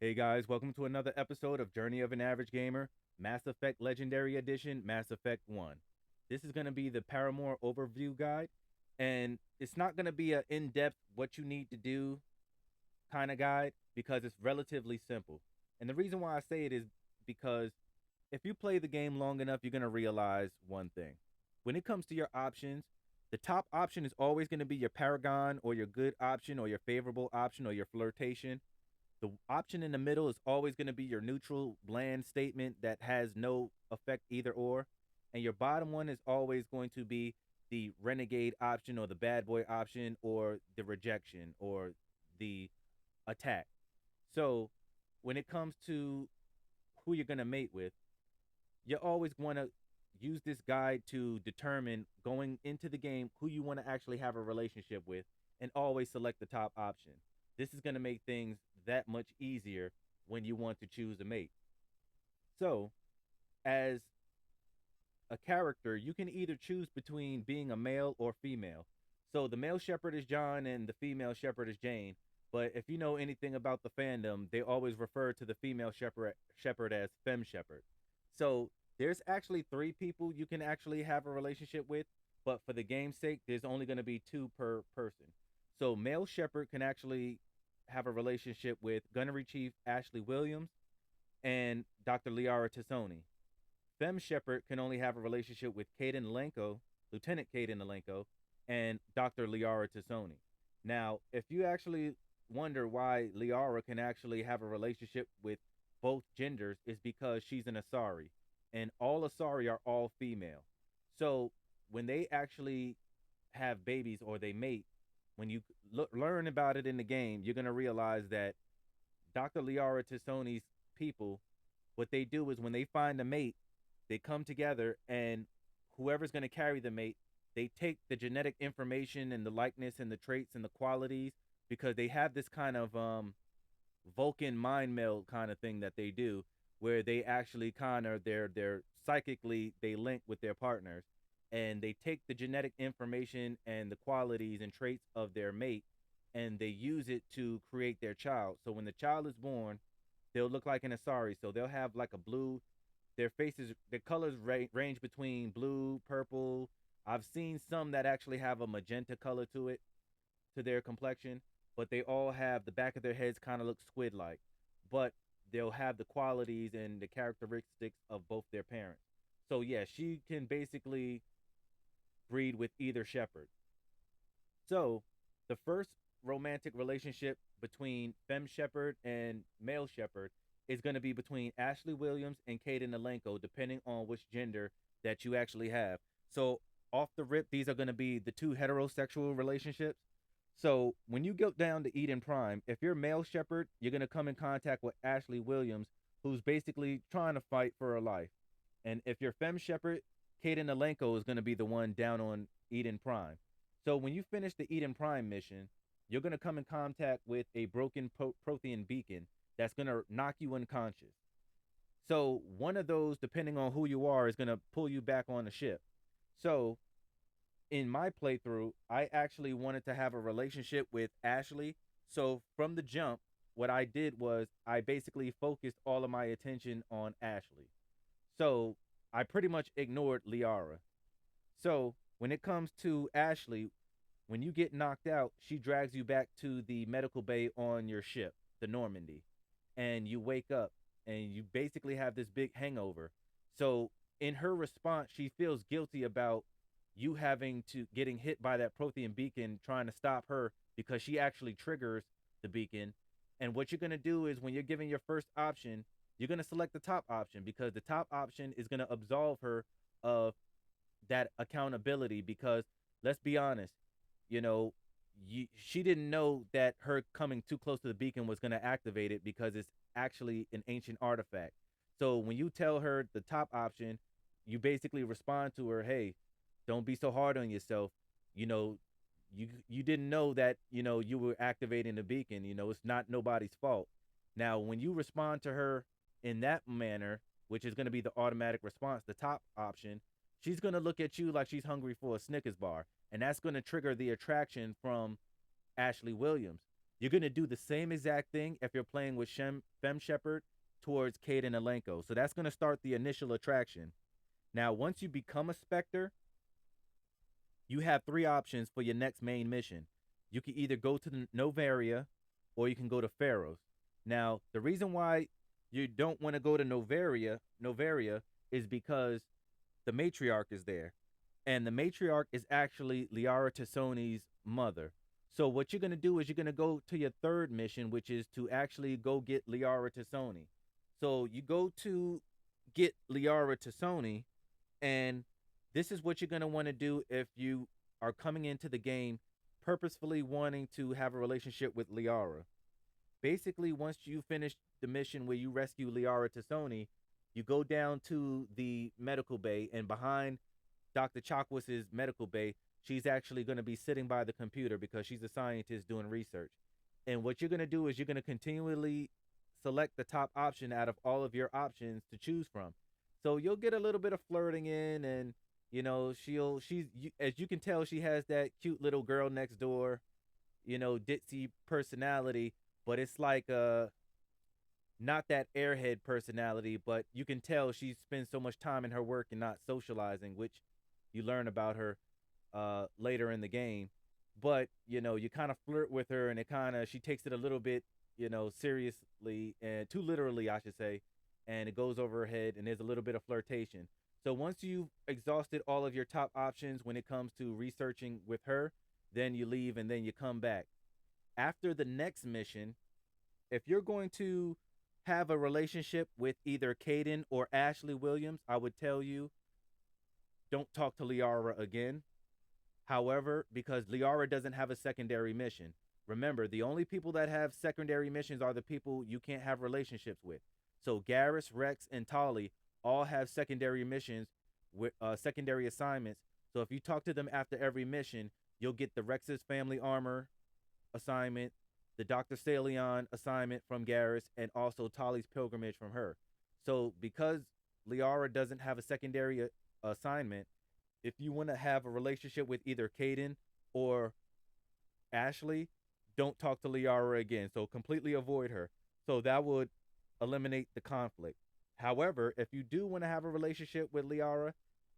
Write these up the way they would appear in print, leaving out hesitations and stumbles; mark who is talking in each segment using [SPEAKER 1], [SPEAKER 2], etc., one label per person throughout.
[SPEAKER 1] Hey guys, welcome to another episode of Journey of an Average Gamer, Mass Effect Legendary Edition, Mass Effect 1. This is going to be the Paramour overview guide, and it's not going to be an in depth what you need to do kind of guide because it's relatively simple. And the reason why I say it is because if you play the game long enough, you're going to realize one thing. When it comes to your options, the top option is always going to be your paragon or your good option or your favorable option or your flirtation. The option in the middle is always going to be your neutral, bland statement that has no effect either or. And your bottom one is always going to be the renegade option or the bad boy option or the rejection or the attack. So when it comes to who you're going to mate with, you're always going to use this guide to determine going into the game who you want to actually have a relationship with and always select the top option. This is going to make things that much easier when you want to choose a mate. So, as a character, you can either choose between being a male or female. So, the male shepherd is John and the female shepherd is Jane. But if you know anything about the fandom, they always refer to the female shepherd as femme shepherd. So, there's actually three people you can actually have a relationship with, but for the game's sake, there's only going to be two per person. So, male shepherd can actually have a relationship with Gunnery Chief Ashley Williams and Dr. Liara Tassoni. Femme Shepherd can only have a relationship with Caden Alenko, Lieutenant Caden Alenko, and Dr. Liara Tassoni. Now, if you actually wonder why Liara can actually have a relationship with both genders, is because she's an Asari, and all Asari are all female. So when they actually have babies or they mate, when you learn about it in the game, you're gonna realize that Dr. Liara Tassoni's people, what they do is when they find a mate, they come together and whoever's going to carry the mate, they take the genetic information and the likeness and the traits and the qualities because they have this kind of Vulcan mind meld kind of thing that they do where they actually kind of they're psychically they link with their partners and they take the genetic information and the qualities and traits of their mate and they use it to create their child. So when the child is born, they'll look like an Asari. So they'll have like a blue. Their faces, their colors range between blue, purple. I've seen some that actually have a magenta color to it, to their complexion, but they all have the back of their heads kind of look squid like. But they'll have the qualities and the characteristics of both their parents. So yeah, she can basically breed with either shepherd. So the first romantic relationship between femme shepherd and male shepherd is going to be between Ashley Williams and Caden Alenko, depending on which gender that you actually have. So off the rip, these are going to be the two heterosexual relationships. So when you go down to Eden Prime, if you're male shepherd, you're going to come in contact with Ashley Williams, who's basically trying to fight for her life. And if you're femme shepherd, Caden Alenko is going to be the one down on Eden Prime. So when you finish the Eden Prime mission, you're going to come in contact with a broken Prothean beacon that's going to knock you unconscious. So one of those, depending on who you are, is going to pull you back on the ship. So in my playthrough, I actually wanted to have a relationship with Ashley. So from the jump, what I did was I basically focused all of my attention on Ashley. So I pretty much ignored Liara. So when it comes to Ashley, when you get knocked out, she drags you back to the medical bay on your ship, the Normandy, and you wake up and you basically have this big hangover. So in her response, she feels guilty about you having to getting hit by that Prothean beacon trying to stop her because she actually triggers the beacon. And what you're going to do is when you're giving your first option, you're going to select the top option because the top option is going to absolve her of that accountability because let's be honest, you know, she didn't know that her coming too close to the beacon was going to activate it because it's actually an ancient artifact. So when you tell her the top option, you basically respond to her, "Hey, don't be so hard on yourself. You know, you didn't know that, you were activating the beacon. It's not nobody's fault." Now, when you respond to her in that manner, which is going to be the automatic response, the top option, she's going to look at you like she's hungry for a Snickers bar, and that's going to trigger the attraction from Ashley Williams. You're gonna do the same exact thing if you're playing with Fem Shepherd towards Caden Alenko. So that's gonna start the initial attraction. Now, once you become a Spectre, you have three options for your next main mission. You can either go to the Novaria or you can go to Pharaohs. Now, the reason why you don't want to go to Novaria is because the matriarch is there. And the matriarch is actually Liara Tassoni's mother. So what you're gonna do is you're gonna go to your third mission, which is to actually go get Liara Tassoni. So you go to get Liara Tassoni, and this is what you're going to want to do if you are coming into the game purposefully wanting to have a relationship with Liara. Basically, once you finish the mission where you rescue Liara Tassoni, you go down to the medical bay, and behind Dr. Chakwis's medical bay, she's actually going to be sitting by the computer because she's a scientist doing research. And what you're going to do is you're going to continually select the top option out of all of your options to choose from. So you'll get a little bit of flirting in, and as you can tell, she has that cute little girl next door, ditzy personality, but it's like not that airhead personality, but you can tell she spends so much time in her work and not socializing, which you learn about her later in the game. But you kind of flirt with her, and she takes it a little bit, seriously and too literally, I should say, and it goes over her head, and there's a little bit of flirtation. So once you've exhausted all of your top options when it comes to researching with her, then you leave and then you come back. After the next mission, if you're going to have a relationship with either Caden or Ashley Williams, I would tell you don't talk to Liara again. However, because Liara doesn't have a secondary mission. Remember, the only people that have secondary missions are the people you can't have relationships with. So Garrus, Rex, and Tali all have secondary missions with secondary assignments. So if you talk to them after every mission, you'll get the Rex's family armor assignment, the Dr. Salion assignment from Garrus, and also Tali's pilgrimage from her. So because Liara doesn't have a secondary assignment, if you want to have a relationship with either Caden or Ashley, don't talk to Liara again. So completely avoid her. So that would eliminate the conflict. However, if you do want to have a relationship with Liara,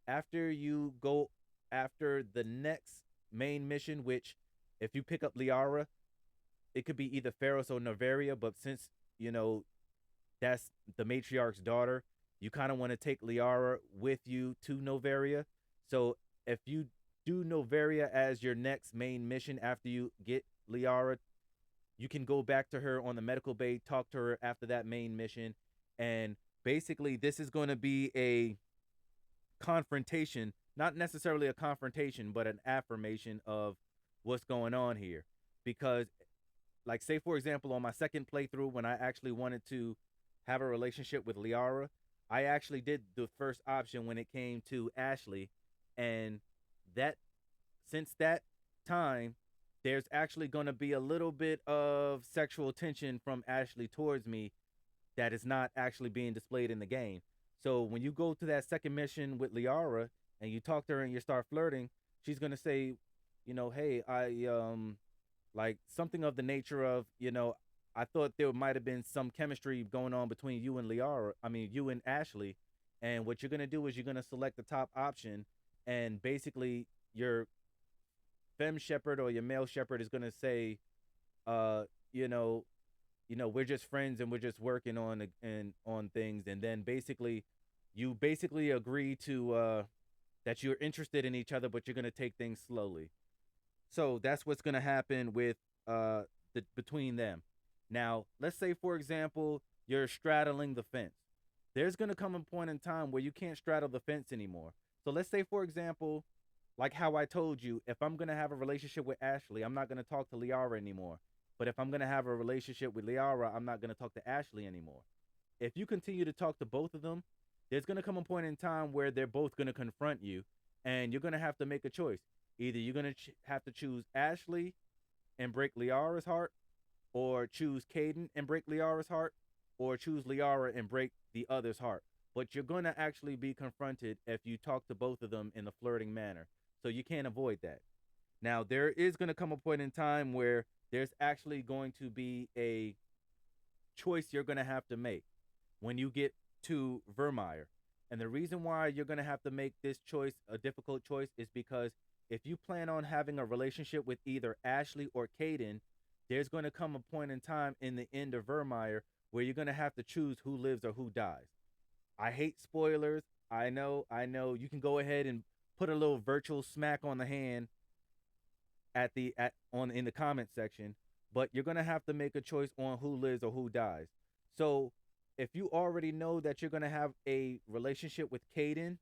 [SPEAKER 1] after you go after the next main mission, which if you pick up Liara, it could be either Pharos or Novaria, but since, that's the matriarch's daughter, you kind of want to take Liara with you to Novaria. So if you do Novaria as your next main mission after you get Liara, you can go back to her on the medical bay, talk to her after that main mission, and basically this is going to be a confrontation, not necessarily a confrontation, but an affirmation of what's going on here. Because, like, say for example, on my second playthrough, when I actually wanted to have a relationship with Liara, I actually did the first option when it came to Ashley, and that since that time, there's actually going to be a little bit of sexual tension from Ashley towards me that is not actually being displayed in the game. So when you go to that second mission with Liara and you talk to her and you start flirting, she's going to say, hey, I like something of the nature of, I thought there might have been some chemistry going on between you and you and Ashley. And what you're going to do is you're going to select the top option, and basically your femme shepherd or your male shepherd is going to say, uh, you know, we're just friends and we're just working on things. And then you basically agree to, that you're interested in each other, but you're going to take things slowly. So that's what's going to happen with between them. Now, let's say, for example, you're straddling the fence. There's going to come a point in time where you can't straddle the fence anymore. So let's say, for example, like how I told you, if I'm going to have a relationship with Ashley, I'm not going to talk to Liara anymore. But if I'm going to have a relationship with Liara, I'm not going to talk to Ashley anymore. If you continue to talk to both of them, there's going to come a point in time where they're both going to confront you, and you're going to have to make a choice. Either you're going to have to choose Ashley and break Liara's heart, or choose Caden and break Liara's heart, or choose Liara and break the other's heart. But you're going to actually be confronted if you talk to both of them in a flirting manner. So you can't avoid that. Now, there is going to come a point in time where there's actually going to be a choice you're going to have to make when you get to Vermeer. And the reason why you're going to have to make this choice a difficult choice is because if you plan on having a relationship with either Ashley or Caden, there's going to come a point in time in the end of Vermeer where you're going to have to choose who lives or who dies. I hate spoilers. I know. You can go ahead and put a little virtual smack on the hand at on in the comment section, but you're gonna have to make a choice on who lives or who dies. So if you already know that you're gonna have a relationship with Caden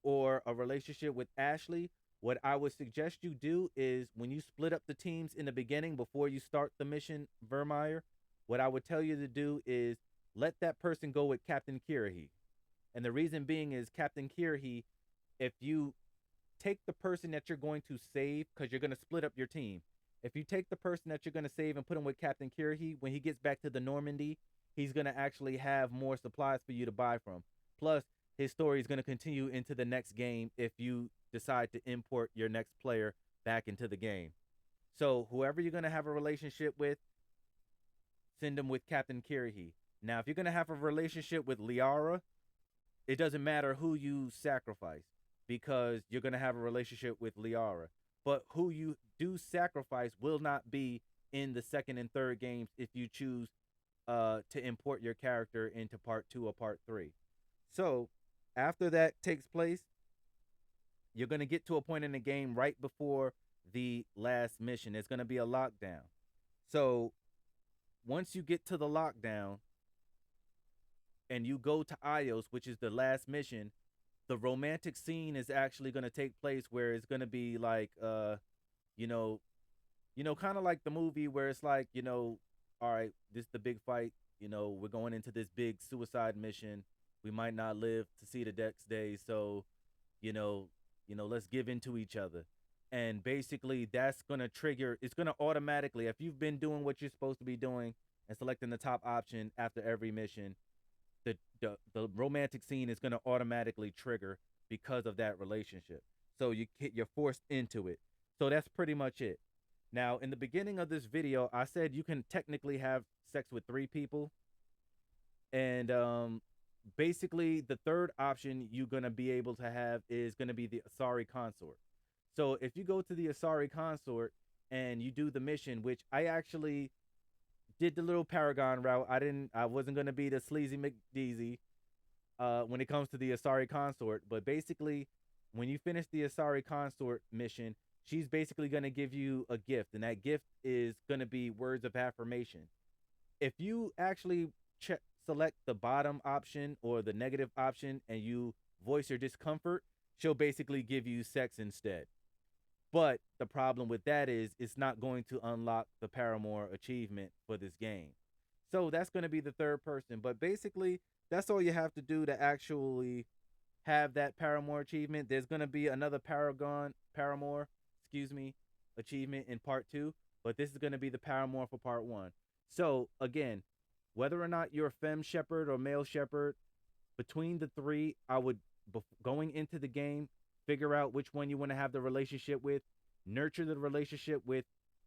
[SPEAKER 1] or a relationship with Ashley, what I would suggest you do is when you split up the teams in the beginning before you start the mission Vermeer, what I would tell you to do is let that person go with Captain Kirahi. And the reason being is Captain Kirahi, if you take the person that you're going to save, because you're going to split up your team. If you take the person that you're going to save and put him with Captain Kirahi, when he gets back to the Normandy, he's going to actually have more supplies for you to buy from. Plus, his story is going to continue into the next game if you decide to import your next player back into the game. So whoever you're going to have a relationship with, send them with Captain Kirahi. Now, if you're going to have a relationship with Liara, it doesn't matter who you sacrifice because you're going to have a relationship with Liara. But who you do sacrifice will not be in the second and third games if you choose to import your character into part 2 or part 3. So after that takes place, you're going to get to a point in the game right before the last mission. There's going to be a lockdown. So once you get to the lockdown and you go to Ios, which is the last mission, the romantic scene is actually going to take place where it's going to be like you know kind of like the movie where it's like, all right, this is the big fight, we're going into this big suicide mission, we might not live to see the next day, so let's give into each other. And basically that's going to trigger, it's going to automatically, if you've been doing what you're supposed to be doing and selecting the top option after every mission, the romantic scene is going to automatically trigger because of that relationship. So you're forced into it. So that's pretty much it. Now, in the beginning of this video, I said you can technically have sex with 3 people. And basically, the third option you're going to be able to have is going to be the Asari Consort. So if you go to the Asari Consort and you do the mission, which I actually did the little Paragon route. I wasn't gonna be the sleazy McDeezy when it comes to the Asari Consort. But basically, when you finish the Asari Consort mission, she's basically gonna give you a gift, and that gift is gonna be words of affirmation. If you actually select the bottom option or the negative option and you voice your discomfort, she'll basically give you sex instead. But the problem with that is it's not going to unlock the Paramour achievement for this game. So that's going to be the third person. But basically, that's all you have to do to actually have that Paramour achievement. There's going to be another Paramour, achievement in part 2. But this is going to be the Paramour for part 1. So again, whether or not you're a femme shepherd or male shepherd, between the 3, I would, going into the game, figure out which one you want to have the relationship with, nurture the relationship with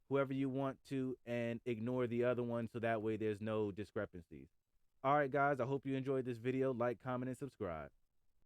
[SPEAKER 1] whoever you want to, and ignore the other one so that way there's no discrepancies. All right, guys, I hope you enjoyed this video. Like, comment, and subscribe.